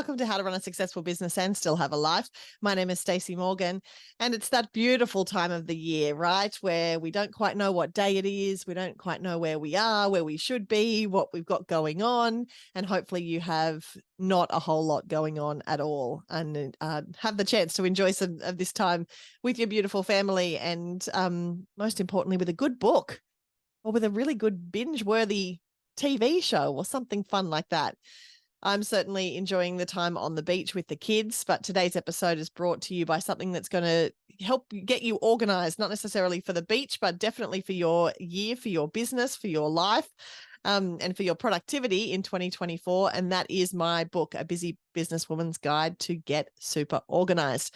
welcome to How to Run a Successful Business and Still Have a Life. My name is Stacey Morgan, and it's that beautiful time of the year, right, where we don't quite know what day it is, we don't quite know where we are, where we should be, what we've got going on, and hopefully you have not a whole lot going on at all, and have the chance to enjoy some of this time with your beautiful family, and most importantly, with a good book or with a really good binge-worthy TV show or something fun like that. I'm certainly enjoying the time on the beach with the kids, but today's episode is brought to you by something that's going to help get you organized, not necessarily for the beach, but definitely for your year, for your business, for your life, and for your productivity in 2024. And that is my book, A Busy Businesswoman's Guide to Get Super Organized.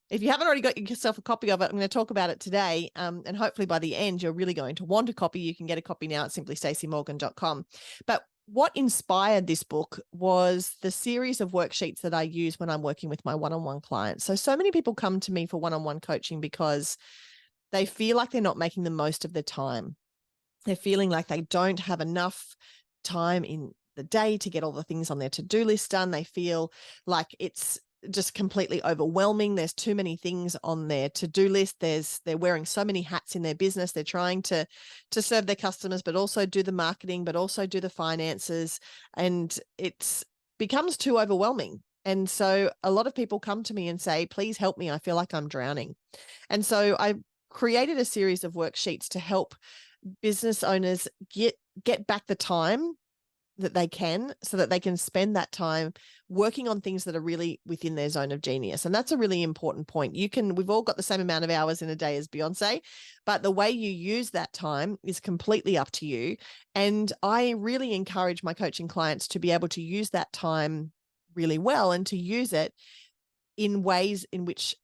If you haven't already got yourself a copy of it, I'm going to talk about it today. And hopefully by the end, you're really going to want a copy. You can get a copy now at simplystaceymorgan.com. But what inspired this book was the series of worksheets that I use when I'm working with my one-on-one clients. So many people come to me for one-on-one coaching because they feel like they're not making the most of their time. They're feeling like they don't have enough time in the day to get all the things on their to-do list done. They feel like it's just completely overwhelming. There's too many things on their to-do list. They're wearing so many hats in their business. They're trying to serve their customers, but also do the marketing, but also do the finances. And it becomes too overwhelming. And so a lot of people come to me and say, please help me. I feel like I'm drowning. And so I created a series of worksheets to help business owners get back the time that they can, so that they can spend that time working on things that are really within their zone of genius. And that's a really important point. We've all got the same amount of hours in a day as Beyonce, but the way you use that time is completely up to you. And I really encourage my coaching clients to be able to use that time really well and to use it in ways in which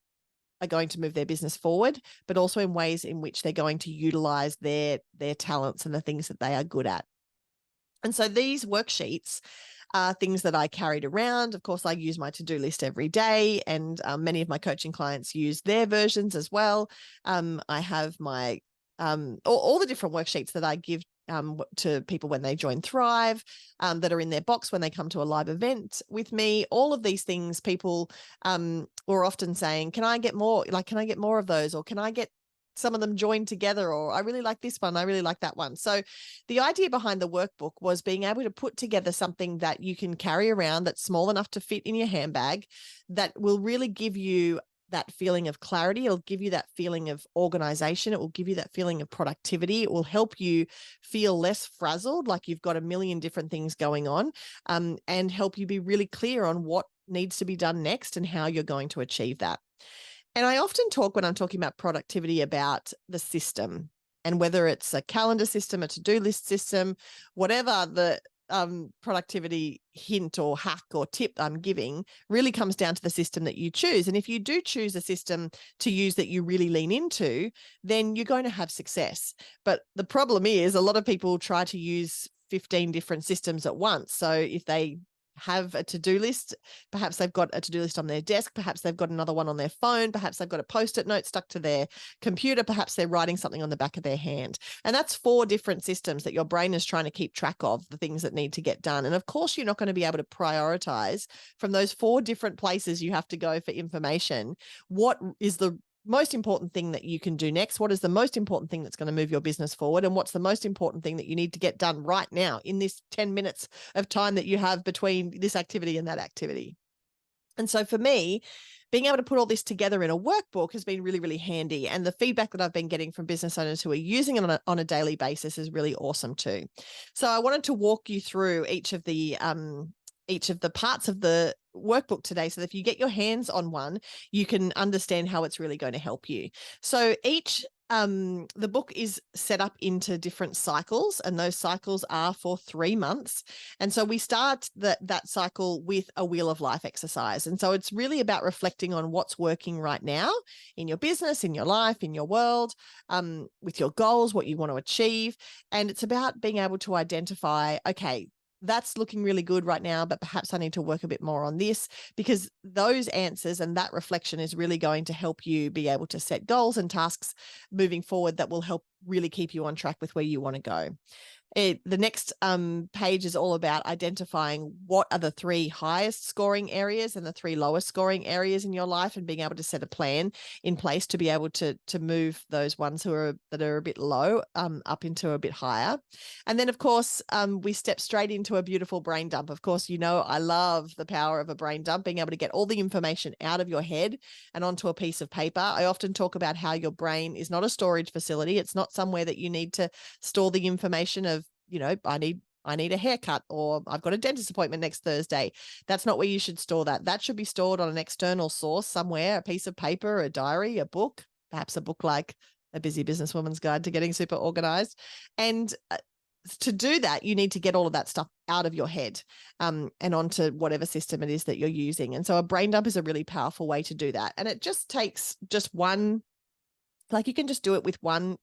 are going to move their business forward, but also in ways in which they're going to utilize their talents and the things that they are good at. And so these worksheets are things that I carried around. Of course, I use my to-do list every day, and many of my coaching clients use their versions as well. I have my all the different worksheets that I give to people when they join Thrive, that are in their box when they come to a live event with me. All of these things, people were often saying, can I get more? Can I get more of those? Or can I get some of them joined together? Or I really like this one, I really like that one. So the idea behind the workbook was being able to put together something that you can carry around that's small enough to fit in your handbag, that will really give you that feeling of clarity. It'll give you that feeling of organization. It will give you that feeling of productivity. It will help you feel less frazzled, like you've got a million different things going on, and help you be really clear on what needs to be done next and how you're going to achieve that. And I often talk, when I'm talking about productivity, about the system, and whether it's a calendar system, a to-do list system, whatever the productivity hint or hack or tip I'm giving really comes down to the system that you choose. And if you do choose a system to use that you really lean into, then you're going to have success. But the problem is a lot of people try to use 15 different systems at once. So if they have a to-do list, perhaps they've got a to-do list on their desk, perhaps they've got another one on their phone, perhaps they've got a post-it note stuck to their computer, perhaps they're writing something on the back of their hand. And that's 4 different systems that your brain is trying to keep track of, the things that need to get done. And of course, you're not going to be able to prioritize from those 4 different places you have to go for information. What is the most important thing that you can do next? What is the most important thing that's going to move your business forward? And what's the most important thing that you need to get done right now in this 10 minutes of time that you have between this activity and that activity? And so for me, being able to put all this together in a workbook has been really, really handy. And the feedback that I've been getting from business owners who are using it on a daily basis is really awesome too. So I wanted to walk you through each of the parts of the workbook today, so that if you get your hands on one, you can understand how it's really going to help you. So the book is set up into different cycles, and those cycles are for 3 months. And so we start that cycle with a Wheel of Life exercise. And so it's really about reflecting on what's working right now in your business, in your life, in your world, with your goals, what you want to achieve. And it's about being able to identify, okay, that's looking really good right now, but perhaps I need to work a bit more on this, because those answers and that reflection is really going to help you be able to set goals and tasks moving forward that will help really keep you on track with where you want to go. The next page is all about identifying what are the 3 highest scoring areas and the 3 lowest scoring areas in your life, and being able to set a plan in place to be able to move those ones that are a bit low up into a bit higher. And then, of course, we step straight into a beautiful brain dump. Of course, I love the power of a brain dump, being able to get all the information out of your head and onto a piece of paper. I often talk about how your brain is not a storage facility. It's not somewhere that you need to store the information of, I need a haircut, or I've got a dentist appointment next Thursday. That's not where you should store that. That should be stored on an external source somewhere, a piece of paper, a diary, a book, perhaps a book like A Busy Businesswoman's Guide to Getting Super Organized. And to do that, you need to get all of that stuff out of your head and onto whatever system it is that you're using. And so a brain dump is a really powerful way to do that. And it just takes just one, like, you can just do it with one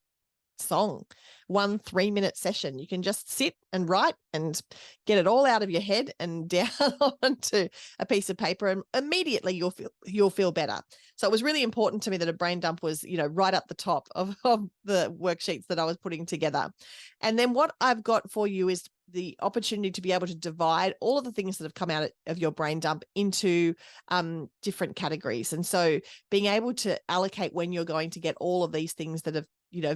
song, 1 3-minute session. You can just sit and write and get it all out of your head and down onto a piece of paper, and immediately you'll feel better. So it was really important to me that a brain dump was, right up the top of the worksheets that I was putting together. And then what I've got for you is the opportunity to be able to divide all of the things that have come out of your brain dump into different categories. And so being able to allocate when you're going to get all of these things that have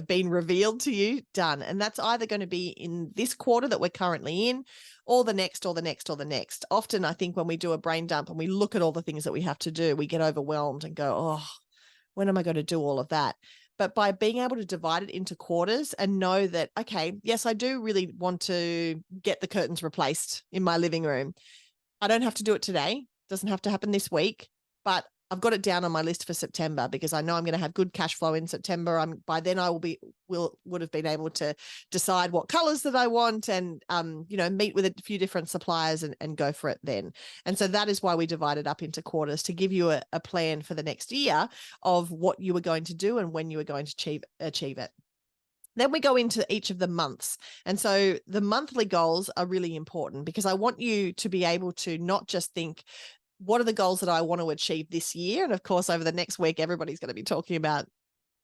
been revealed to you done. And that's either going to be in this quarter that we're currently in, or the next, or the next, or the next. Often I think when we do a brain dump and we look at all the things that we have to do, we get overwhelmed and go, oh, when am I going to do all of that? But by being able to divide it into quarters and know that, okay, yes, I do really want to get the curtains replaced in my living room. I don't have to do it today. It doesn't have to happen this week, but I've got it down on my list for September, because I know I'm going to have good cash flow in September. By then I would have been able to decide what colors that I want, and meet with a few different suppliers and go for it then. And so that is why we divide it up into quarters, to give you a plan for the next year of what you were going to do and when you were going to achieve it. Then we go into each of the months. And so the monthly goals are really important, because I want you to be able to not just think, what are the goals that I want to achieve this year? And of course, over the next week, everybody's going to be talking about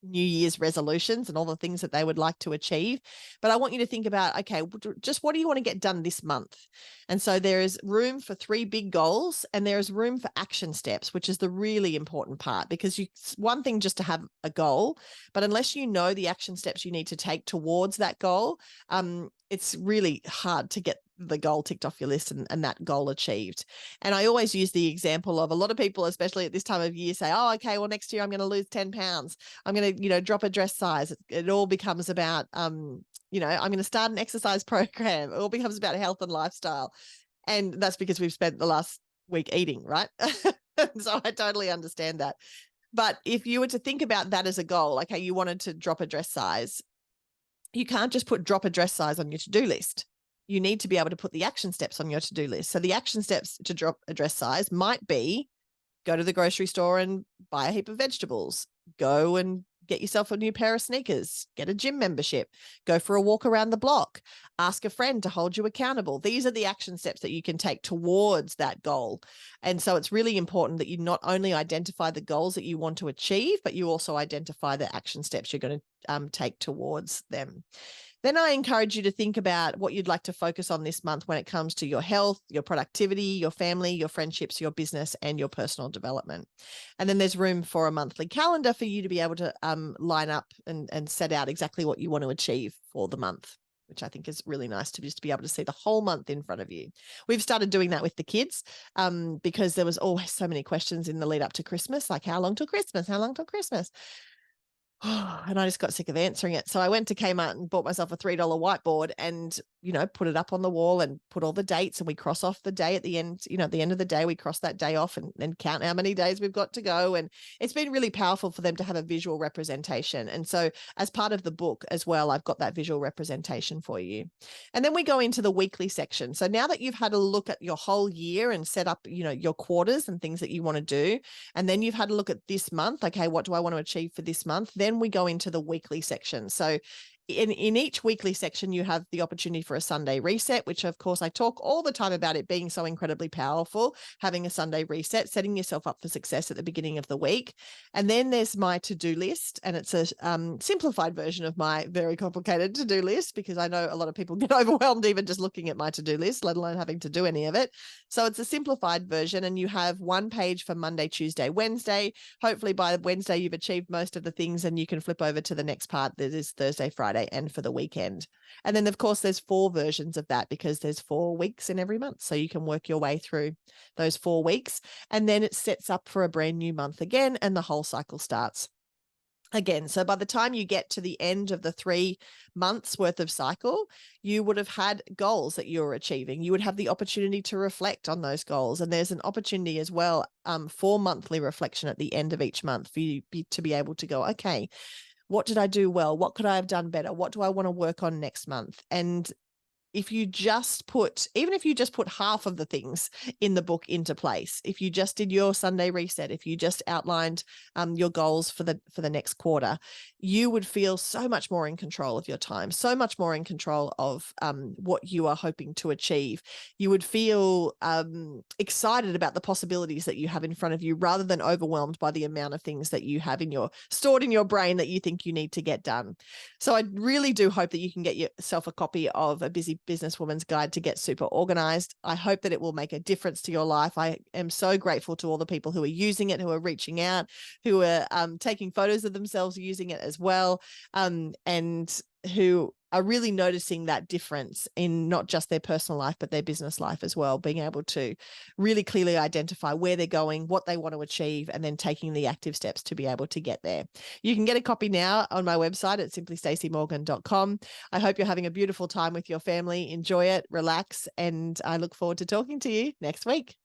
New Year's resolutions and all the things that they would like to achieve. But I want you to think about, okay, just what do you want to get done this month? And so there is room for 3 big goals, and there is room for action steps, which is the really important part, because it's one thing just to have a goal, but unless you know the action steps you need to take towards that goal, it's really hard to get the goal ticked off your list and that goal achieved. And I always use the example of a lot of people, especially at this time of year, say, oh, okay, well, next year I'm going to lose 10 pounds. I'm going to, drop a dress size. It all becomes about, I'm going to start an exercise program. It all becomes about health and lifestyle. And that's because we've spent the last week eating, right? So I totally understand that. But if you were to think about that as a goal, okay, you wanted to drop a dress size, you can't just put drop a dress size on your to-do list. You need to be able to put the action steps on your to-do list. So the action steps to drop a dress size might be go to the grocery store and buy a heap of vegetables, go and get yourself a new pair of sneakers, get a gym membership, go for a walk around the block, ask a friend to hold you accountable. These are the action steps that you can take towards that goal. And so it's really important that you not only identify the goals that you want to achieve, but you also identify the action steps you're going to take towards them. Then I encourage you to think about what you'd like to focus on this month when it comes to your health, your productivity, your family, your friendships, your business, and your personal development. And then there's room for a monthly calendar for you to be able to line up and set out exactly what you want to achieve for the month, which I think is really nice to just be able to see the whole month in front of you. We've started doing that with the kids because there was always so many questions in the lead up to Christmas, like how long till Christmas? How long till Christmas? And I just got sick of answering it. So I went to Kmart and bought myself a $3 whiteboard and, put it up on the wall and put all the dates, and we cross off the day at the end. At the end of the day, we cross that day off and count how many days we've got to go. And it's been really powerful for them to have a visual representation. And so as part of the book as well, I've got that visual representation for you. And then we go into the weekly section. So now that you've had a look at your whole year and set up, your quarters and things that you want to do, and then you've had a look at this month, okay, what do I want to achieve for this month? Then we go into the weekly section. So in each weekly section, you have the opportunity for a Sunday reset, which of course I talk all the time about it being so incredibly powerful, having a Sunday reset, setting yourself up for success at the beginning of the week. And then there's my to-do list, and it's a simplified version of my very complicated to-do list, because I know a lot of people get overwhelmed even just looking at my to-do list, let alone having to do any of it. So it's a simplified version, and you have one page for Monday, Tuesday, Wednesday. Hopefully by Wednesday, you've achieved most of the things, and you can flip over to the next part that is Thursday, Friday, and for the weekend. And then of course there's 4 versions of that, because there's 4 weeks in every month. So you can work your way through those 4 weeks, and then it sets up for a brand new month again, and the whole cycle starts again. So by the time you get to the end of the 3 months worth of cycle, you would have had goals that you're achieving. You would have the opportunity to reflect on those goals. And there's an opportunity as well for monthly reflection at the end of each month for you to be able to go, okay, what did I do well? What could I have done better? What do I want to work on next month? And if you just put, even if you just put half of the things in the book into place, if you just did your Sunday reset, if you just outlined your goals for the next quarter, you would feel so much more in control of your time, so much more in control of what you are hoping to achieve. You would feel excited about the possibilities that you have in front of you, rather than overwhelmed by the amount of things that you have stored in your brain that you think you need to get done. So I really do hope that you can get yourself a copy of A Busy Businesswoman's Guide to Get Super Organized. I hope that it will make a difference to your life. I am so grateful to all the people who are using it, who are reaching out, who are taking photos of themselves using it as well, and who are really noticing that difference in not just their personal life, but their business life as well, being able to really clearly identify where they're going, what they want to achieve, and then taking the active steps to be able to get there. You can get a copy now on my website at simplystacymorgan.com. I hope you're having a beautiful time with your family. Enjoy it, relax, and I look forward to talking to you next week.